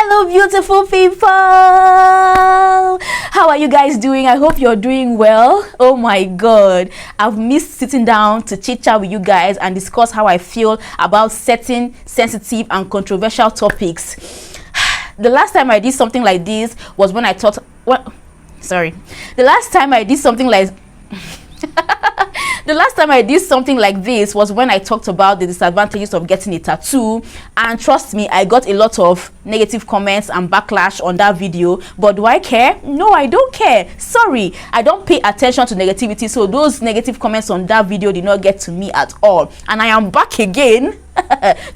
Hello beautiful people, how are you guys doing? I hope you're doing well. Oh my god, I've missed sitting down to chit chat with you guys and discuss how I feel about certain sensitive and controversial topics. The last time I did something like this was when I thought the last time I did something like this was when I talked about the disadvantages of getting a tattoo, and trust me, I got a lot of negative comments and backlash on that video. But do I care? No, I don't care. Sorry, I don't pay attention to negativity, so those negative comments on that video did not get to me at all. And I am back again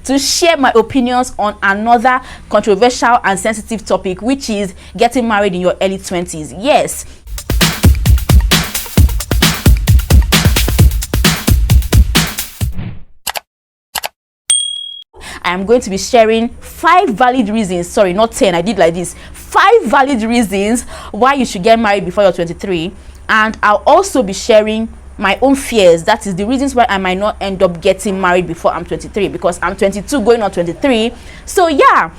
to share my opinions on another controversial and sensitive topic, which is getting married in your early 20s. Yes, I am going to be sharing 5 valid reasons, sorry, not 10, I did like this, 5 valid reasons why you should get married before you're 23. And I'll also be sharing my own fears, that is the reasons why I might not end up getting married before I'm 23, because I'm 22 going on 23. So yeah,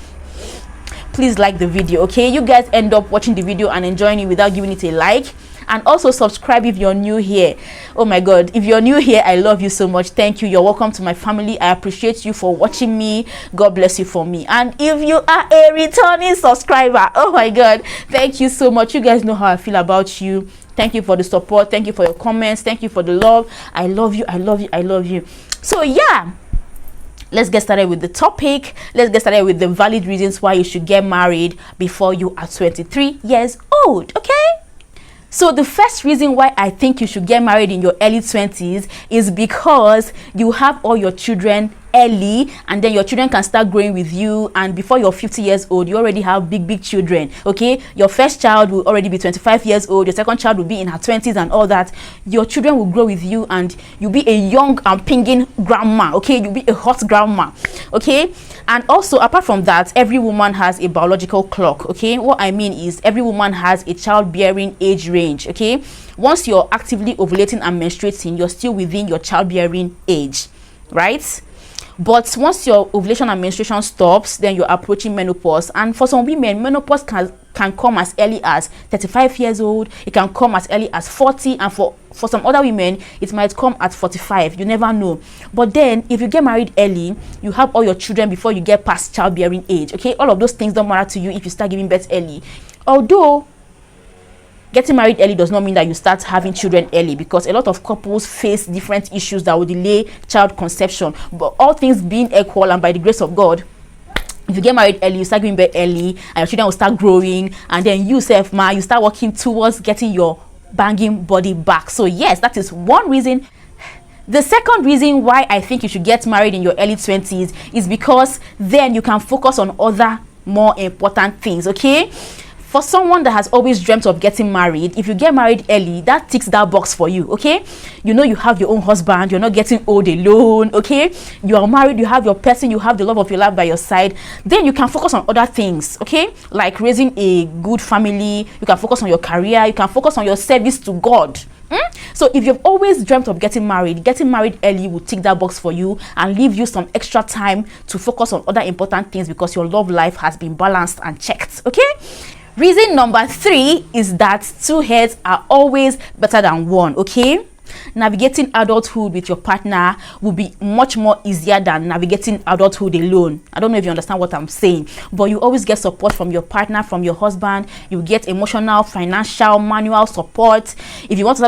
please like the video, okay? You guys end up watching the video and enjoying it without giving it a like. And also subscribe if you're new here. Oh my god, if you're new here, I love you so much. Thank you. You're welcome to my family. I appreciate you for watching me. God bless you for me. And if you are a returning subscriber, oh my god, thank you so much. You guys know how I feel about you. Thank you for the support. Thank you for your comments. Thank you for the love. I love you. I love you. I love you. So yeah, let's get started with the topic. Let's get started with the valid reasons why you should get married before you are 23 years old. Okay, so the first reason why I think you should get married in your early 20s is because you have all your children early, and then your children can start growing with you, and before you're 50 years old you already have big children. Okay, your first child will already be 25 years old, your second child will be in her 20s and all that. Your children will grow with you and you'll be a young and pinging grandma. Okay, you'll be a hot grandma. Okay, and also apart from that, every woman has a biological clock. Okay, what I mean is every woman has a childbearing age range. Okay, once you're actively ovulating and menstruating, you're still within your childbearing age, right? But once your ovulation and menstruation stops, then you're approaching menopause. And for some women, menopause can come as early as 35 years old. It can come as early as 40. And for some other women, it might come at 45. You never know. But then, if you get married early, you have all your children before you get past childbearing age. Okay, all of those things don't matter to you if you start giving birth early. Although getting married early does not mean that you start having children early, because a lot of couples face different issues that will delay child conception. But all things being equal, and by the grace of God, if you get married early, you start giving birth early, and your children will start growing, and then you self, you start working towards getting your banging body back. So yes, that is one reason. The second reason why I think you should get married in your early 20s is because then you can focus on other more important things. Okay, for someone that has always dreamt of getting married, if you get married early, that ticks that box for you. Okay, you know you have your own husband, you're not getting old alone. Okay, you are married, you have your person, you have the love of your life by your side. Then you can focus on other things, okay, like raising a good family. You can focus on your career, you can focus on your service to God. So if you've always dreamt of getting married early will tick that box for you and leave you some extra time to focus on other important things, because your love life has been balanced and checked. Okay, reason number 3 is that 2 heads are always better than 1. Okay, navigating adulthood with your partner will be much more easier than navigating adulthood alone. I don't know if you understand what I'm saying, but you always get support from your partner, from your husband. You get emotional, financial, manual support. If you want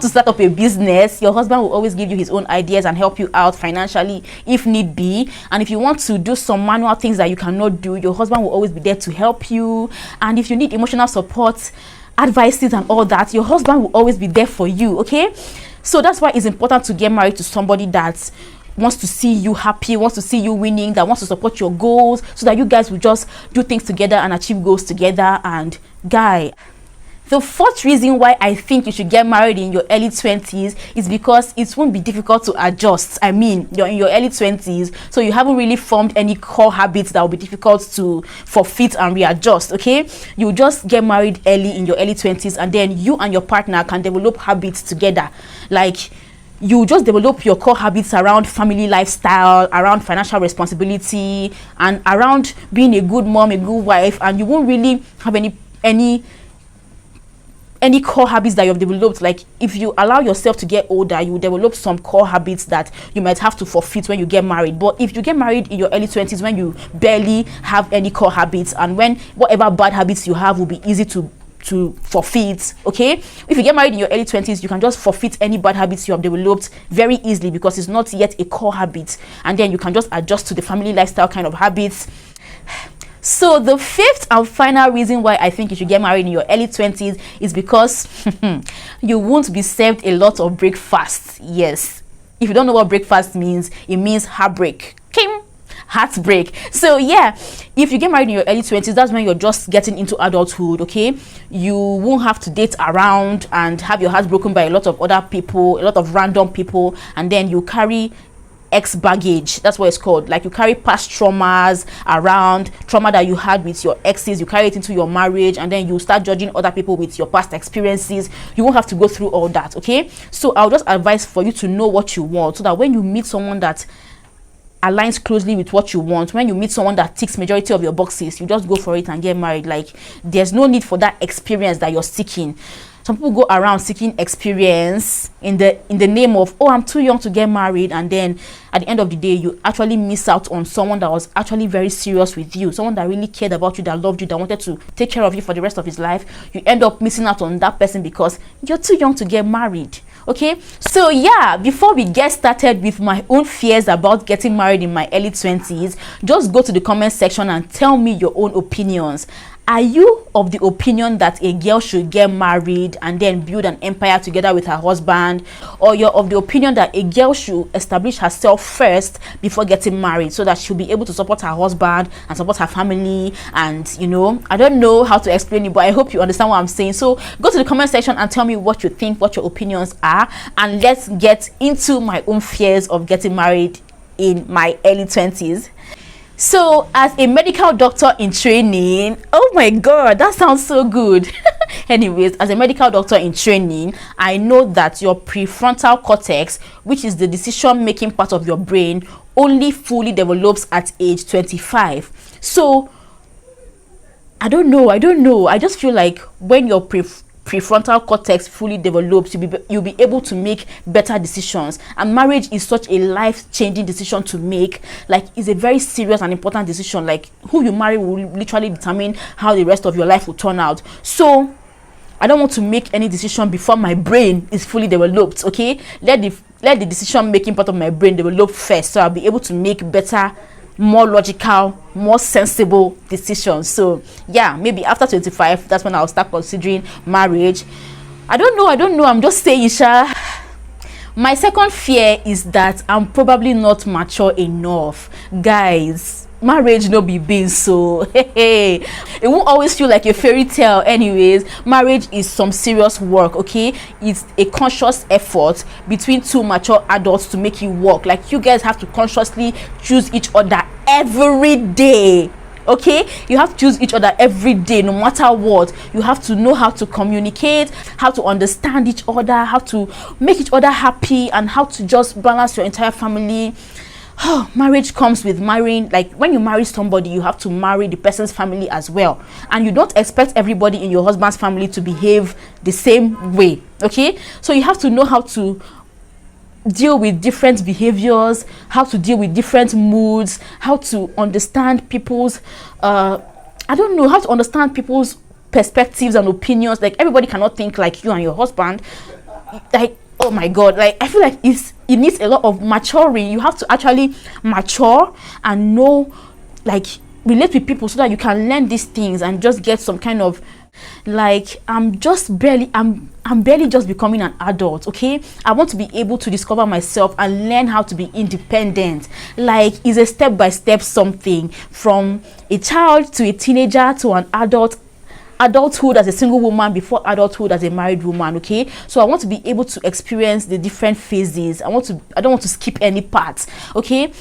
to start up a business, your husband will always give you his own ideas and help you out financially if need be. And if you want to do some manual things that you cannot do, your husband will always be there to help you. And if you need emotional support, advices and all that, your husband will always be there for you. Okay, so that's why it's important to get married to somebody that wants to see you happy, wants to see you winning, that wants to support your goals, so that you guys will just do things together and achieve goals together. And the 4th reason why I think you should get married in your early 20s is because it won't be difficult to adjust. I mean, you're in your early 20s, so you haven't really formed any core habits that will be difficult to forfeit and readjust. Okay, you just get married early in your early 20s, and then you and your partner can develop habits together. Like, you just develop your core habits around family lifestyle, around financial responsibility, and around being a good mom, a good wife, and you won't really have any core habits that you've developed. Like if you allow yourself to get older, you will develop some core habits that you might have to forfeit when you get married. But if you get married in your early 20s, when you barely have any core habits, and when whatever bad habits you have will be easy to forfeit, okay? If you get married in your early 20s, you can just forfeit any bad habits you have developed very easily, because it's not yet a core habit, and then you can just adjust to the family lifestyle kind of habits. So the fifth and final reason why I think you should get married in your early 20s is because you won't be served a lot of breakfast. Yes, if you don't know what breakfast means, it means heartbreak. Heartbreak. So yeah, if you get married in your early 20s, that's when you're just getting into adulthood, okay? You won't have to date around and have your heart broken by a lot of other people, a lot of random people, and then you carry ex baggage. That's what it's called. Like you carry past traumas around, trauma that you had with your exes, you carry it into your marriage, and then you start judging other people with your past experiences. You won't have to go through all that, okay? So I'll just advise for you to know what you want, so that when you meet someone that aligns closely with what you want, when you meet someone that ticks majority of your boxes, you just go for it and get married. Like there's no need for that experience that you're seeking. Some people go around seeking experience in the name of, oh, I'm too young to get married, and then at the end of the day you actually miss out on someone that was actually very serious with you, someone that really cared about you, that loved you, that wanted to take care of you for the rest of his life. You end up missing out on that person because you're too young to get married. Okay, so yeah, before we get started with my own fears about getting married in my early 20s, just go to the comment section and tell me your own opinions. Are you of the opinion that a girl should get married and then build an empire together with her husband, or you're of the opinion that a girl should establish herself first before getting married, so that she'll be able to support her husband and support her family? And you know, I don't know how to explain it, but I hope you understand what I'm saying. So go to the comment section and tell me what you think, what your opinions are, and let's get into my own fears of getting married in my early 20s. So as a medical doctor in training, oh my god, that sounds so good. Anyways, as a medical doctor in training, I know that your prefrontal cortex, which is the decision making part of your brain, only fully develops at age 25. So I don't know, I just feel like when your prefrontal cortex fully develops, you'll be able to make better decisions. And marriage is such a life-changing decision to make. Like, it's a very serious and important decision. Like, who you marry will literally determine how the rest of your life will turn out. So I don't want to make any decision before my brain is fully developed, okay? Let the decision making part of my brain develop first, so I'll be able to make better, more logical, more sensible decisions. So yeah, maybe after 25, that's when I'll start considering marriage. I don't know, I'm just saying, Isha. My second fear is that I'm probably not mature enough. Guys, marriage no be beans, so it won't always feel like a fairy tale. Anyways, marriage is some serious work, okay? It's a conscious effort between two mature adults to make it work. Like, you guys have to consciously choose each other every day, okay? You have to choose each other every day, no matter what. You have to know how to communicate, how to understand each other, how to make each other happy, and how to just balance your entire family. Marriage comes with marrying. Like, when you marry somebody, you have to marry the person's family as well, and you don't expect everybody in your husband's family to behave the same way, okay? So you have to know how to deal with different behaviors, how to deal with different moods, how to understand people's how to understand people's perspectives and opinions. Like, everybody cannot think like you and your husband. Like, oh my god, like, I feel like it needs a lot of maturing. You have to actually mature and know, like, relate with people, so that you can learn these things and just get some kind of, like, I'm barely just becoming an adult, okay? I want to be able to discover myself and learn how to be independent. Like, it's a step-by-step something, from a child to a teenager to an adulthood as a single woman before adulthood as a married woman, okay? So I want to be able to experience the different phases. I don't want to skip any parts, okay?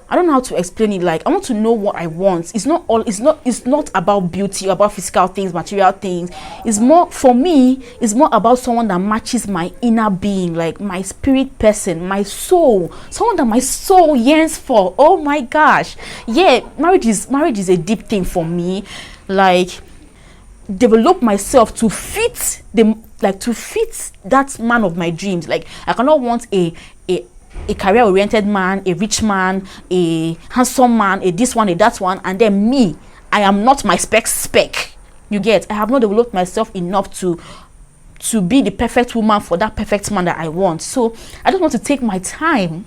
I don't know how to explain it. Like, I want to know what I want. It's not about beauty, about physical things, material things. It's more, for me, it's more about someone that matches my inner being, like my spirit person, my soul, someone that my soul yearns for. Oh my gosh. Yeah, marriage is a deep thing for me. Like, develop myself to fit that man of my dreams. Like, I cannot want a career-oriented man, a rich man, a handsome man, a this one, a that one, and then me, I am not my spec. You get? I have not developed myself enough to be the perfect woman for that perfect man that I want. So I just want to take my time,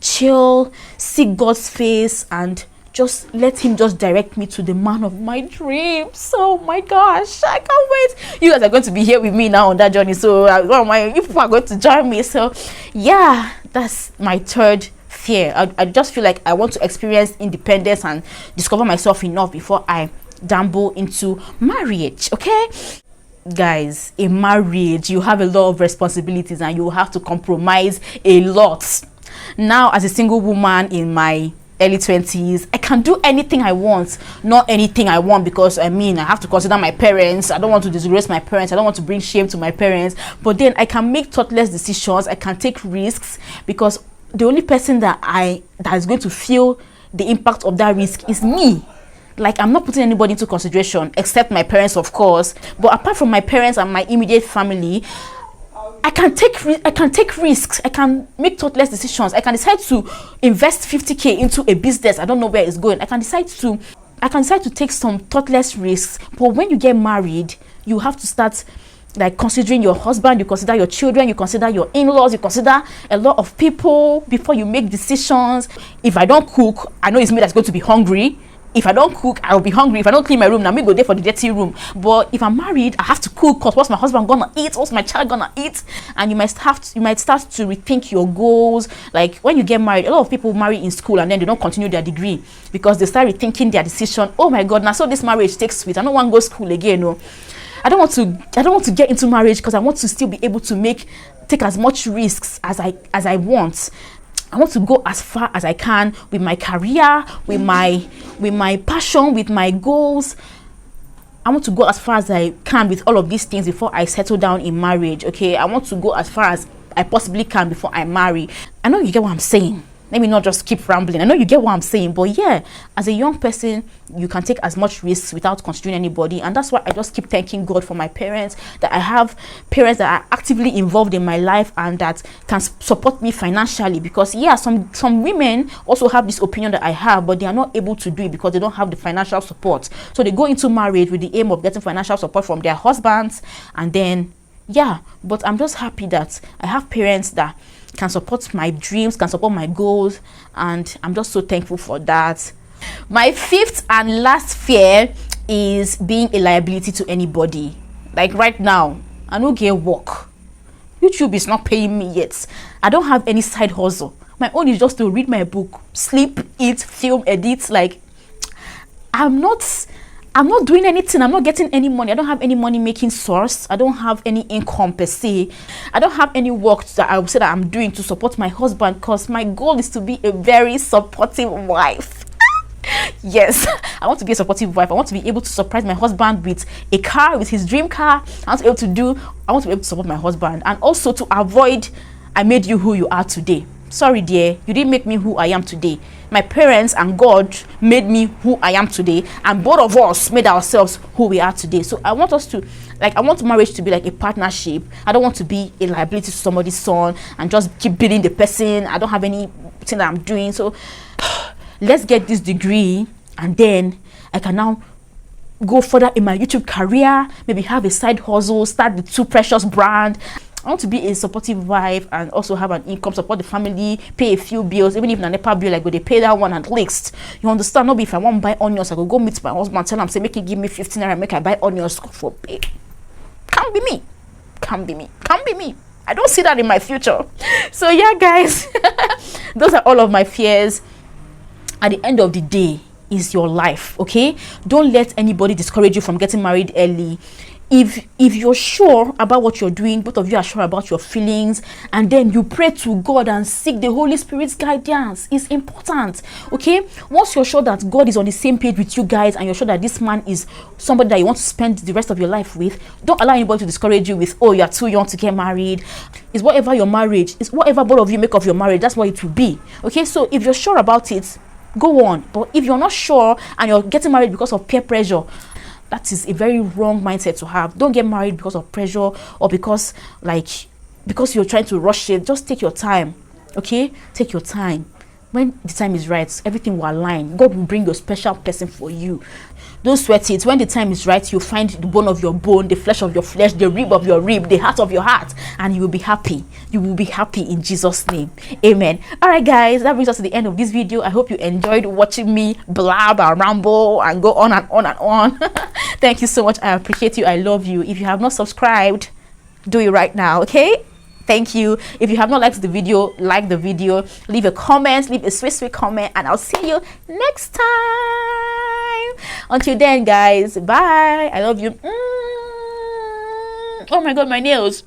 chill, seek God's face, and just let him just direct me to the man of my dreams. Oh my gosh, I can't wait. You guys are going to be here with me now on that journey, so you people are going to join me. So yeah, that's my third fear. I just feel like I want to experience independence and discover myself enough before I dabble into marriage. Okay, guys, in marriage you have a lot of responsibilities and you have to compromise a lot. Now, as a single woman in my early 20s, I can do anything I want. Not anything I want, because I have to consider my parents. I don't want to disgrace my parents. I don't want to bring shame to my parents. But then I can make thoughtless decisions. I can take risks, because the only person that is going to feel the impact of that risk is me. Like, I'm not putting anybody into consideration except my parents, of course. But apart from my parents and my immediate family, I can take risks. I can make thoughtless decisions. I can decide to invest 50k into a business. I don't know where it's going. I can decide to take some thoughtless risks. But when you get married, you have to start like considering your husband, you consider your children, you consider your in-laws, you consider a lot of people before you make decisions. If I don't cook, I know it's me that's going to be hungry. If I don't cook, I'll be hungry. If I don't clean my room, now me go there for the dirty room. But if I'm married, I have to cook, because what's my husband gonna eat? What's my child gonna eat? And you might start to rethink your goals. Like, when you get married, a lot of people marry in school and then they don't continue their degree because they start rethinking their decision. Oh my God, now so this marriage takes sweet. I don't want to go school again. No, I don't want to get into marriage because I want to still be able to take as much risks as I want. I want to go as far as I can with my career, with my passion, with my goals. I want to go as far as I can with all of these things before I settle down in marriage. Okay, I want to go as far as I possibly can before I marry. I know you get what I'm saying. Let me not just keep rambling. I know you get what I'm saying, but yeah, as a young person, you can take as much risks without considering anybody. And that's why I just keep thanking God for my parents, that I have parents that are actively involved in my life and that can support me financially. Because yeah, some women also have this opinion that I have, but they are not able to do it because they don't have the financial support. So they go into marriage with the aim of getting financial support from their husbands, and then yeah, but I'm just happy that I have parents that can support my dreams, can support my goals, and I'm just so thankful for that. My fifth and last fear is being a liability to anybody. Like right now, I don't get work. YouTube is not paying me yet. I don't have any side hustle. My own is just to read my book, sleep, eat, film, edit. Like, I'm not doing anything. I'm not getting any money. I don't have any money making source. I don't have any income per se. I don't have any work that I would say that I'm doing to support my husband, because my goal is to be a very supportive wife. Yes, I want to be a supportive wife. I want to be able to surprise my husband with a car, with his dream car. I want to be able to support my husband, and also to avoid I made you who you are today. Sorry dear, you didn't make me who I am today. My parents and God made me who I am today, and both of us made ourselves who we are today. So I want marriage to be like a partnership. I don't want to be a liability to somebody's son and just keep beating the person. I don't have anything that I'm doing. So let's get this degree, and then I can now go further in my YouTube career, maybe have a side hustle, start the Too Precious brand. I want to be a supportive wife and also have an income, support the family, pay a few bills. Even if na NEPA bill, I go they pay that one at least. You understand? Not be if I want to buy onions, I go meet my husband, tell him, say, make him give me 15 naira, make I buy onions for pay. Can't be me. Can't be me. Can't be me. I don't see that in my future. So yeah, guys, those are all of my fears. At the end of the day, is your life, okay? Don't let anybody discourage you from getting married early. if you're sure about what you're doing, both of you are sure about your feelings, and then you pray to God and seek the Holy Spirit's guidance, is important. Okay, once you're sure that God is on the same page with you guys, and you're sure that this man is somebody that you want to spend the rest of your life with, don't allow anybody to discourage you with, oh, you're too young to get married. Is whatever your marriage is, whatever both of you make of your marriage, that's what it will be. Okay, so if you're sure about it, go on. But if you're not sure and you're getting married because of peer pressure, that is a very wrong mindset to have. Don't get married because of pressure, or because you're trying to rush it. Just take your time. Okay, take your time. When the time is right, everything will align. God will bring your special person for you. Don't sweat it. When the time is right, you'll find the bone of your bone, the flesh of your flesh, the rib of your rib, the heart of your heart, and you will be happy. You will be happy in Jesus' name. Amen. All right, guys, that brings us to the end of this video. I hope you enjoyed watching me blab and ramble and go on and on and on. Thank you so much. I appreciate you. I love you. If you have not subscribed, do it right now. Okay. Thank you. If you have not liked the video, like the video, leave a comment, leave a sweet comment, and I'll see you next time. Until then, guys, bye. I love you. Oh my God, my nails.